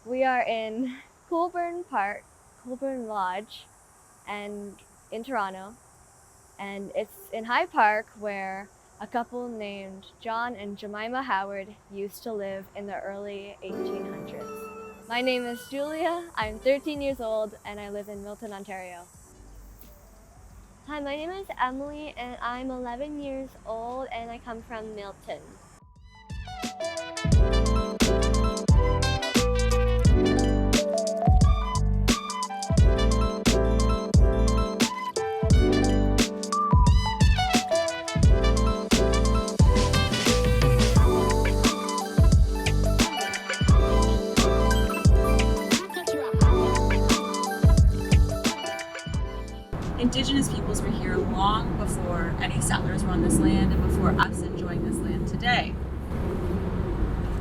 We are in Colborne Park, Colborne Lodge, and in Toronto. And it's in High Park where a couple named John and Jemima Howard used to live in the early 1800s. My name is Julia, I'm 13 years old, and I live in Milton, Ontario. Hi, my name is Emily, and I'm 11 years old, and I come from Milton. Indigenous peoples were here long before any settlers were on this land and before us enjoying this land today.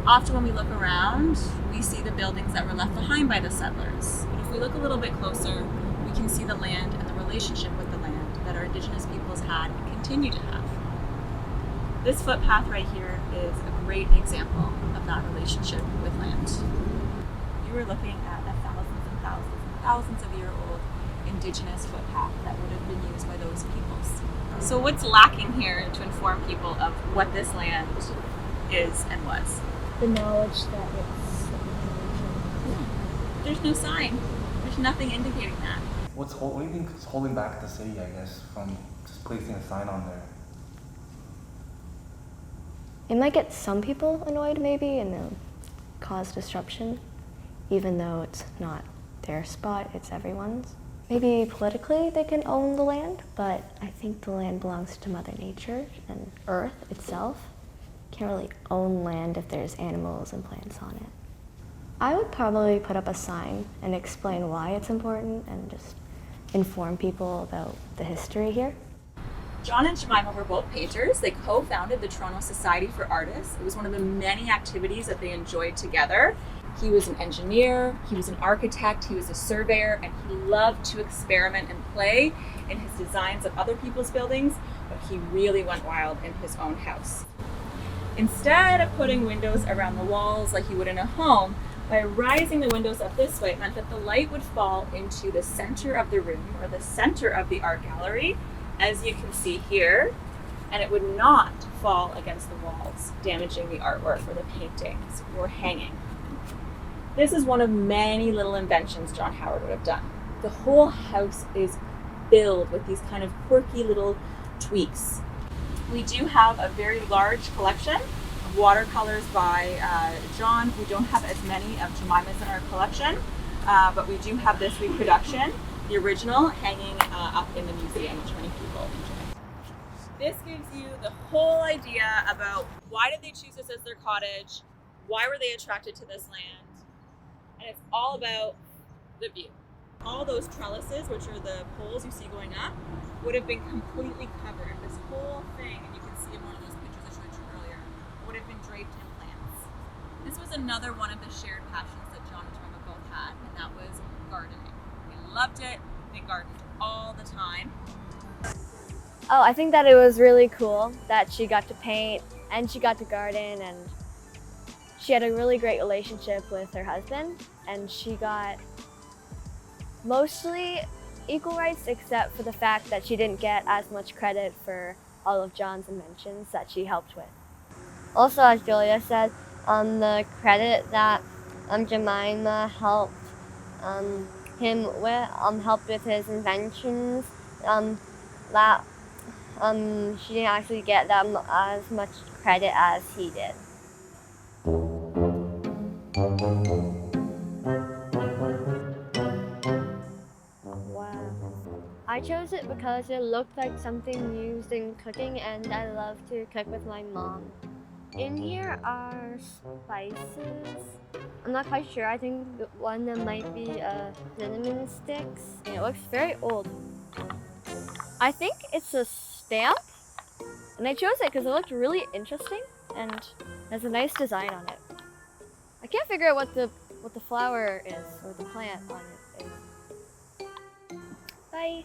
Often when we look around, we see the buildings that were left behind by the settlers. But if we look a little bit closer, we can see the land and the relationship with the land that our Indigenous peoples had and continue to have. This footpath right here is a great example of that relationship with land. You were looking at a thousands and thousands and thousands of year old Indigenous footpath that would have been used by those peoples. So what's lacking here to inform people of what this land is and was? The knowledge that it's There's no sign. There's nothing indicating that. What do you think is holding back the city, I guess, from just placing a sign on there? It might get some people annoyed maybe and cause disruption, even though it's not their spot, it's everyone's. Maybe politically they can own the land, but I think the land belongs to Mother Nature and Earth itself. Can't really own land if there's animals and plants on it. I would probably put up a sign and explain why it's important and just inform people about the history here. John and Jemima were both painters. They co-founded the Toronto Society for Artists. It was one of the many activities that they enjoyed together. He was an engineer, he was an architect, he was a surveyor, and he loved to experiment and play in his designs of other people's buildings, but he really went wild in his own house. Instead of putting windows around the walls like you would in a home, by rising the windows up this way, it meant that the light would fall into the center of the room or the center of the art gallery, as you can see here, and it would not fall against the walls, damaging the artwork or the paintings or hanging. This is one of many little inventions John Howard would have done. The whole house is filled with these kind of quirky little tweaks. We do have a very large collection of watercolors by John. We don't have as many of Jemima's in our collection, but we do have this reproduction, the original, hanging up in the museum, which many people enjoy. This gives you the whole idea about why did they choose this as their cottage, why were they attracted to this land, and it's all about the view. All those trellises, which are the poles you see going up, would have been completely covered. This whole thing, and you can see in one of those pictures I showed you earlier, would have been draped in plants. This was another one of the shared passions that John and Jemima both had, and that was gardening. They loved it, they gardened all the time. Oh, I think that it was really cool that she got to paint and she got to garden, and she had a really great relationship with her husband, and she got mostly equal rights except for the fact that she didn't get as much credit for all of John's inventions that she helped with. Also, as Julia said, the credit that Jemima helped him with, helped with his inventions, that she didn't actually get that as much credit as he did. I chose it because it looked like something used in cooking, and I love to cook with my mom. In here are spices. I'm not quite sure. I think one of them might be cinnamon sticks. And it looks very old. I think it's a stamp, and I chose it because it looked really interesting and has a nice design on it. I can't figure out what the flower is or the plant on it is. Bye.